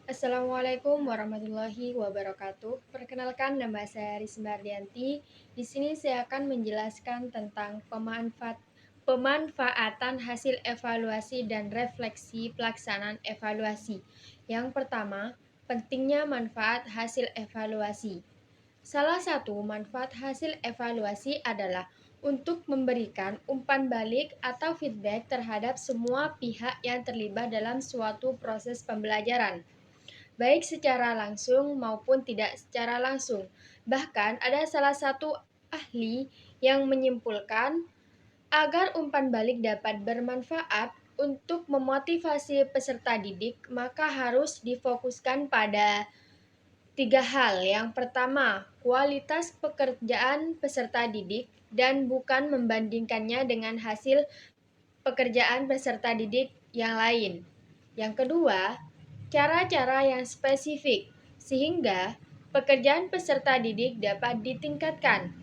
Assalamualaikum warahmatullahi wabarakatuh. Perkenalkan, nama saya Risma Ardianti. Di sini saya akan menjelaskan tentang pemanfaatan hasil evaluasi dan refleksi pelaksanaan evaluasi. Yang pertama, pentingnya manfaat hasil evaluasi. Salah satu manfaat hasil evaluasi adalah untuk memberikan umpan balik atau feedback terhadap semua pihak yang terlibat dalam suatu proses pembelajaran, baik secara langsung maupun tidak secara langsung. Bahkan ada salah satu ahli yang menyimpulkan agar umpan balik dapat bermanfaat untuk memotivasi peserta didik, maka harus difokuskan pada tiga hal. Yang pertama, kualitas pekerjaan peserta didik dan bukan membandingkannya dengan hasil pekerjaan peserta didik yang lain. Yang kedua, cara-cara yang spesifik sehingga pekerjaan peserta didik dapat ditingkatkan.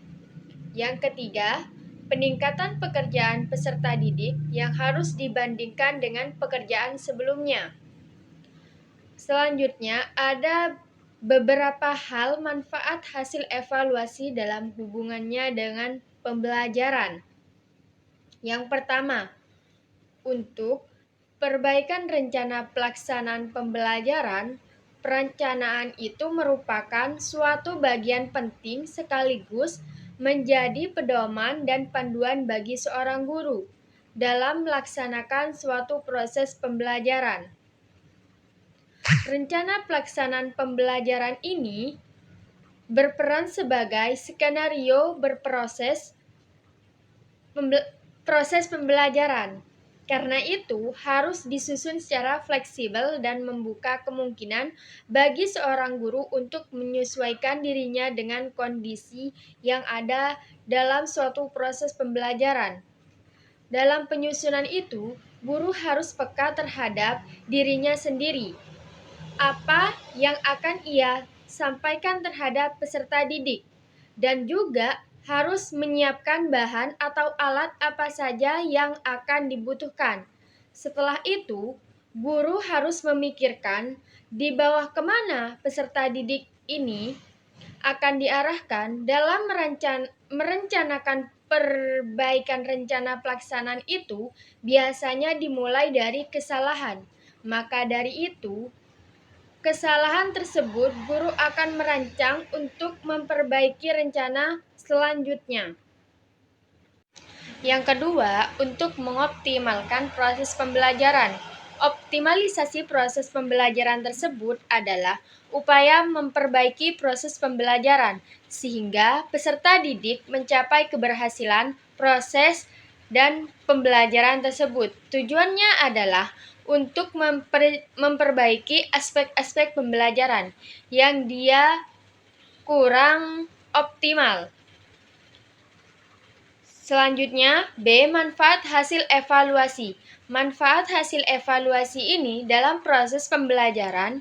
Yang ketiga, peningkatan pekerjaan peserta didik yang harus dibandingkan dengan pekerjaan sebelumnya. Selanjutnya, ada beberapa hal manfaat hasil evaluasi dalam hubungannya dengan pembelajaran. Yang pertama, untuk perbaikan rencana pelaksanaan pembelajaran, perencanaan itu merupakan suatu bagian penting sekaligus menjadi pedoman dan panduan bagi seorang guru dalam melaksanakan suatu proses pembelajaran. Rencana pelaksanaan pembelajaran ini berperan sebagai skenario proses pembelajaran. Karena itu, harus disusun secara fleksibel dan membuka kemungkinan bagi seorang guru untuk menyesuaikan dirinya dengan kondisi yang ada dalam suatu proses pembelajaran. Dalam penyusunan itu, guru harus peka terhadap dirinya sendiri. Apa yang akan ia sampaikan terhadap peserta didik, dan juga harus menyiapkan bahan atau alat apa saja yang akan dibutuhkan. Setelah itu, guru harus memikirkan di bawah kemana peserta didik ini akan diarahkan dalam merencanakan perbaikan. Rencana pelaksanaan itu biasanya dimulai dari kesalahan. Maka dari itu, kesalahan tersebut guru akan merancang untuk memperbaiki rencana selanjutnya. Yang kedua, untuk mengoptimalkan proses pembelajaran. Optimalisasi proses pembelajaran tersebut adalah upaya memperbaiki proses pembelajaran sehingga peserta didik mencapai keberhasilan proses dan pembelajaran tersebut. Tujuannya adalah untuk memperbaiki aspek-aspek pembelajaran yang dia kurang optimal. Selanjutnya, B. Manfaat hasil evaluasi. Manfaat hasil evaluasi ini dalam proses pembelajaran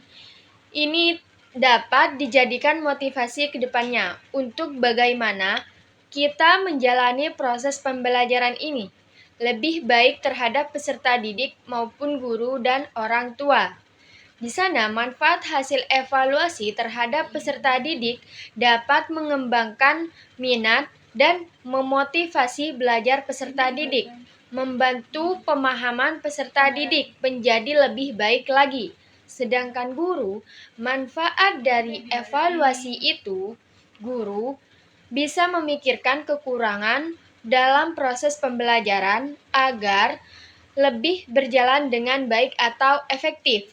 ini dapat dijadikan motivasi ke depannya untuk bagaimana kita menjalani proses pembelajaran ini lebih baik terhadap peserta didik maupun guru dan orang tua. Di sana, manfaat hasil evaluasi terhadap peserta didik dapat mengembangkan minat dan memotivasi belajar peserta didik, membantu pemahaman peserta didik menjadi lebih baik lagi. Sedangkan guru, manfaat dari evaluasi itu, guru bisa memikirkan kekurangan dalam proses pembelajaran agar lebih berjalan dengan baik atau efektif.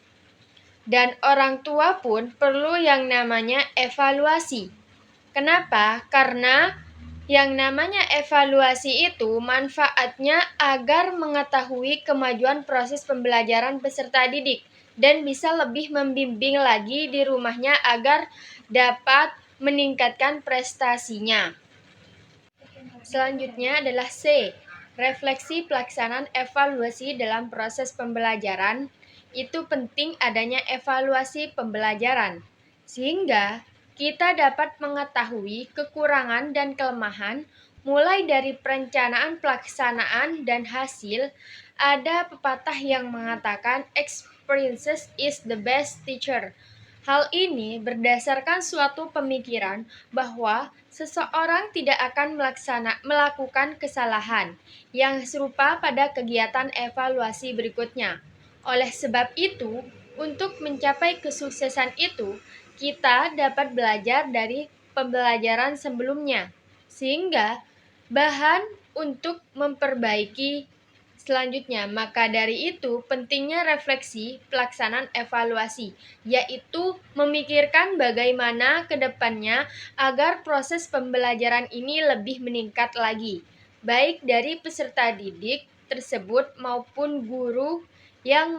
Dan orang tua pun perlu yang namanya evaluasi. Kenapa? Karena yang namanya evaluasi itu manfaatnya agar mengetahui kemajuan proses pembelajaran peserta didik dan bisa lebih membimbing lagi di rumahnya agar dapat meningkatkan prestasinya. Selanjutnya adalah C. Refleksi pelaksanaan evaluasi dalam proses pembelajaran. Itu penting adanya evaluasi pembelajaran, sehingga kita dapat mengetahui kekurangan dan kelemahan mulai dari perencanaan pelaksanaan dan hasil Ada pepatah yang mengatakan experiences is the best teacher. Hal ini berdasarkan suatu pemikiran bahwa seseorang tidak akan melakukan kesalahan yang serupa pada kegiatan evaluasi berikutnya. Oleh sebab itu, untuk mencapai kesuksesan itu, kita dapat belajar dari pembelajaran sebelumnya, sehingga bahan untuk memperbaiki selanjutnya. Maka dari itu, pentingnya refleksi pelaksanaan evaluasi, yaitu memikirkan bagaimana ke depannya agar proses pembelajaran ini lebih meningkat lagi, baik dari peserta didik tersebut maupun guru yang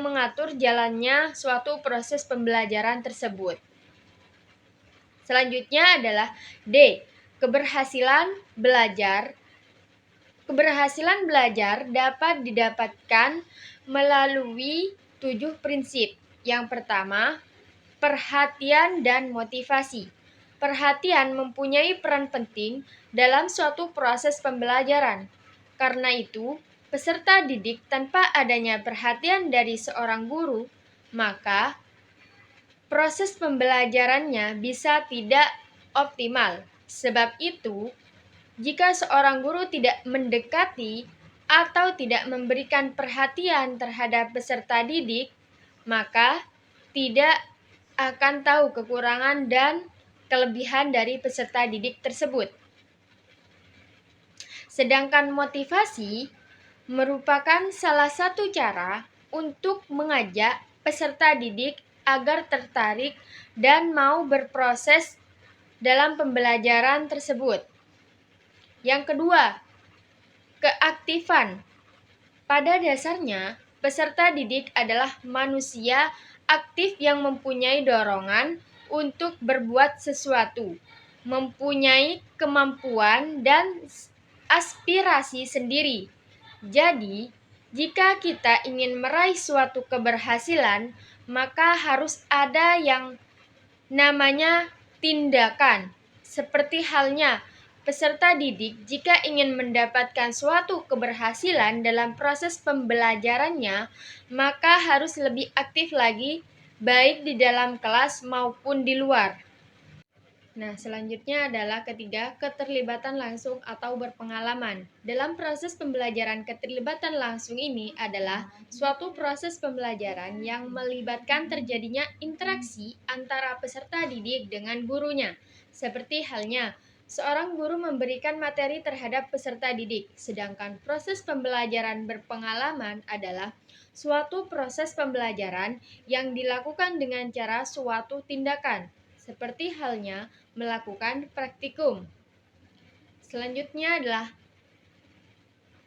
mengatur jalannya suatu proses pembelajaran tersebut. Selanjutnya adalah D. Keberhasilan belajar. Keberhasilan belajar dapat didapatkan melalui 7 prinsip. Yang pertama, perhatian dan motivasi. Perhatian mempunyai peran penting dalam suatu proses pembelajaran. Karena itu, peserta didik tanpa adanya perhatian dari seorang guru, maka proses pembelajarannya bisa tidak optimal. Sebab itu, jika seorang guru tidak mendekati atau tidak memberikan perhatian terhadap peserta didik, maka tidak akan tahu kekurangan dan kelebihan dari peserta didik tersebut. Sedangkan motivasi merupakan salah satu cara untuk mengajak peserta didik agar tertarik dan mau berproses dalam pembelajaran tersebut. Yang kedua, keaktifan. Pada dasarnya, peserta didik adalah manusia aktif yang mempunyai dorongan untuk berbuat sesuatu, mempunyai kemampuan dan aspirasi sendiri. Jadi, jika kita ingin meraih suatu keberhasilan, maka harus ada yang namanya tindakan. Seperti halnya peserta didik jika ingin mendapatkan suatu keberhasilan dalam proses pembelajarannya, maka harus lebih aktif lagi, baik di dalam kelas maupun di luar. Nah, selanjutnya adalah ketiga, keterlibatan langsung atau berpengalaman. Dalam proses pembelajaran, keterlibatan langsung ini adalah suatu proses pembelajaran yang melibatkan terjadinya interaksi antara peserta didik dengan gurunya. Seperti halnya, seorang guru memberikan materi terhadap peserta didik, sedangkan proses pembelajaran berpengalaman adalah suatu proses pembelajaran yang dilakukan dengan cara suatu tindakan, seperti halnya melakukan praktikum. Selanjutnya adalah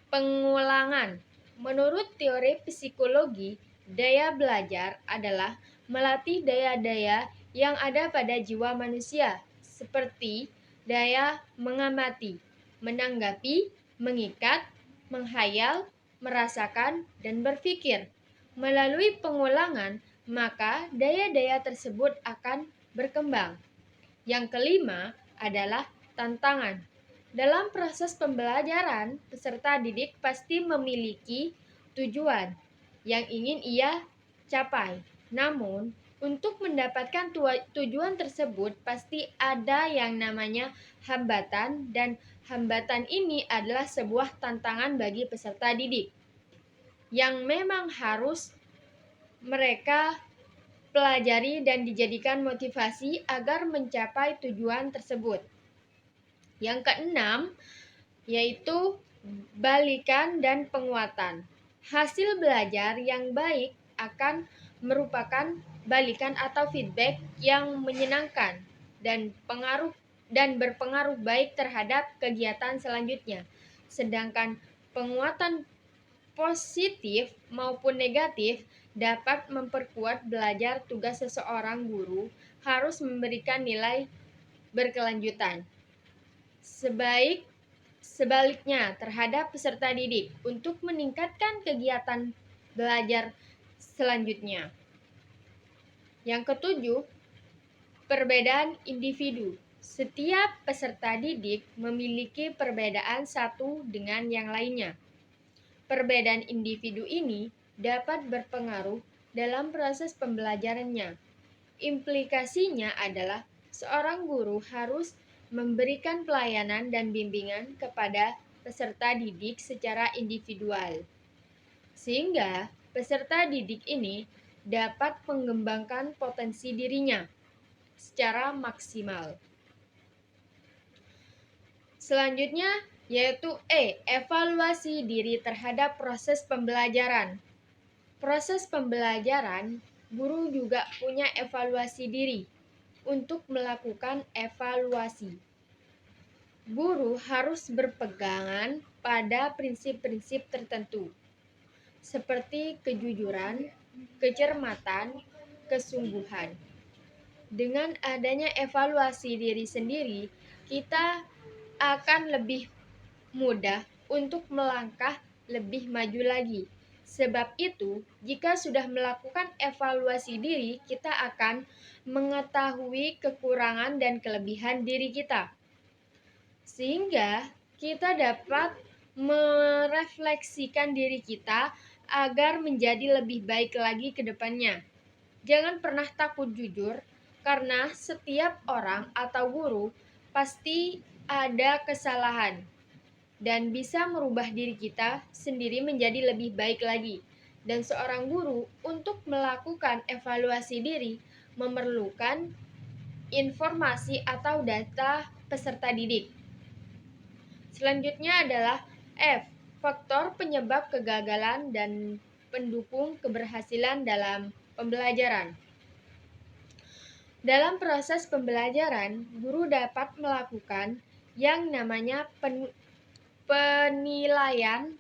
pengulangan. Menurut teori psikologi, daya belajar adalah melatih daya-daya yang ada pada jiwa manusia, seperti daya mengamati, menanggapi, mengikat, menghayal, merasakan, dan berpikir. Melalui pengulangan, maka daya-daya tersebut akan berkembang. Yang kelima adalah tantangan. Dalam proses pembelajaran, peserta didik pasti memiliki tujuan yang ingin ia capai. Namun, untuk mendapatkan tujuan tersebut pasti ada yang namanya hambatan, dan hambatan ini adalah sebuah tantangan bagi peserta didik yang memang harus mereka pelajari dan dijadikan motivasi agar mencapai tujuan tersebut. Yang keenam, yaitu balikan dan penguatan. Hasil belajar yang baik akan merupakan balikan atau feedback yang menyenangkan dan berpengaruh baik terhadap kegiatan selanjutnya. Sedangkan penguatan positif maupun negatif dapat memperkuat belajar. Tugas seseorang guru harus memberikan nilai berkelanjutan. Sebaliknya terhadap peserta didik untuk meningkatkan kegiatan belajar selanjutnya. Yang ketujuh, perbedaan individu. Setiap peserta didik memiliki perbedaan satu dengan yang lainnya. Perbedaan individu ini dapat berpengaruh dalam proses pembelajarannya. Implikasinya adalah seorang guru harus memberikan pelayanan dan bimbingan kepada peserta didik secara individual, sehingga peserta didik ini dapat mengembangkan potensi dirinya secara maksimal. Selanjutnya yaitu evaluasi diri terhadap proses pembelajaran. Proses pembelajaran, guru juga punya evaluasi diri untuk melakukan evaluasi. Guru harus berpegangan pada prinsip-prinsip tertentu, seperti kejujuran, kecermatan, kesungguhan. Dengan adanya evaluasi diri sendiri, kita akan lebih mudah untuk melangkah lebih maju lagi. Sebab itu, jika sudah melakukan evaluasi diri, kita akan mengetahui kekurangan dan kelebihan diri kita. Sehingga kita dapat merefleksikan diri kita agar menjadi lebih baik lagi ke depannya. Jangan pernah takut jujur, karena setiap orang atau guru pasti ada kesalahan dan bisa merubah diri kita sendiri menjadi lebih baik lagi. Dan seorang guru untuk melakukan evaluasi diri memerlukan informasi atau data peserta didik. Selanjutnya adalah F. Faktor penyebab kegagalan dan pendukung keberhasilan dalam pembelajaran. Dalam proses pembelajaran, guru dapat melakukan yang namanya penilaian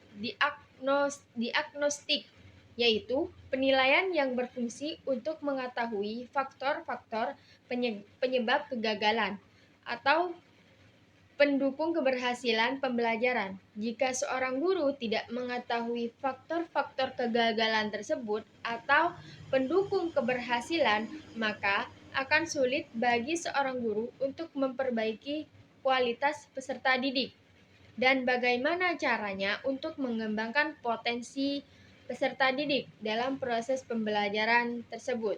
diagnostik, yaitu penilaian yang berfungsi untuk mengetahui faktor-faktor penyebab kegagalan atau pendukung keberhasilan pembelajaran. Jika seorang guru tidak mengetahui faktor-faktor kegagalan tersebut atau pendukung keberhasilan, maka akan sulit bagi seorang guru untuk memperbaiki kualitas peserta didik. Dan bagaimana caranya untuk mengembangkan potensi peserta didik dalam proses pembelajaran tersebut.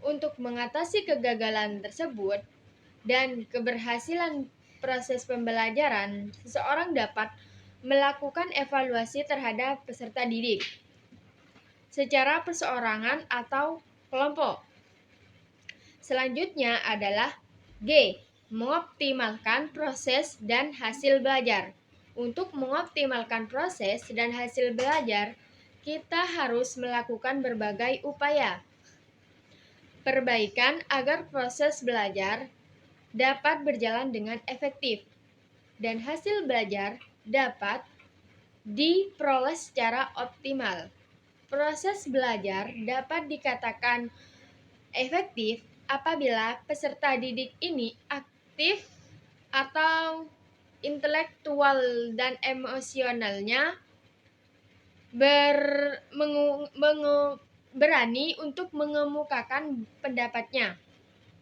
Untuk mengatasi kegagalan tersebut dan keberhasilan proses pembelajaran, seseorang dapat melakukan evaluasi terhadap peserta didik secara perseorangan atau kelompok. Selanjutnya adalah G. Mengoptimalkan proses dan hasil belajar. Untuk mengoptimalkan proses dan hasil belajar, kita harus melakukan berbagai upaya perbaikan agar proses belajar dapat berjalan dengan efektif dan hasil belajar dapat diperoleh secara optimal. Proses belajar dapat dikatakan efektif apabila peserta didik ini aktif atau intelektual dan emosionalnya berani untuk mengemukakan pendapatnya,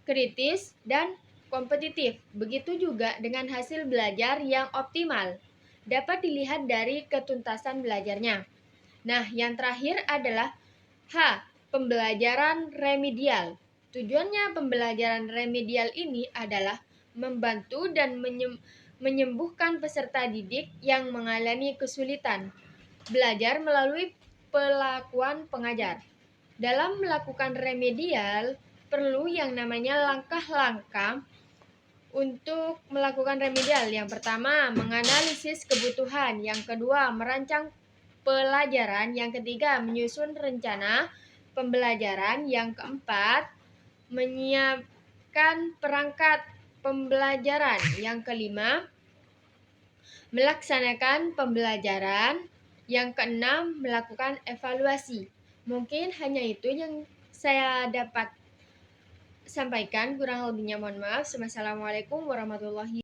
kritis dan kompetitif. Begitu juga dengan hasil belajar yang optimal dapat dilihat dari ketuntasan belajarnya. Nah, yang terakhir adalah H. Pembelajaran remedial. Tujuannya pembelajaran remedial ini adalah membantu dan menyembuhkan peserta didik yang mengalami kesulitan belajar melalui pelakuan pengajar. Dalam melakukan remedial, perlu yang namanya langkah-langkah untuk melakukan remedial. Yang pertama, menganalisis kebutuhan. Yang kedua, merancang pelajaran. Yang ketiga, menyusun rencana pembelajaran. Yang keempat, menyiapkan perangkat pembelajaran. Yang kelima, melaksanakan pembelajaran. Yang keenam, melakukan evaluasi. Mungkin hanya itu yang saya dapat sampaikan, kurang lebihnya mohon maaf. Wassalamualaikum warahmatullahi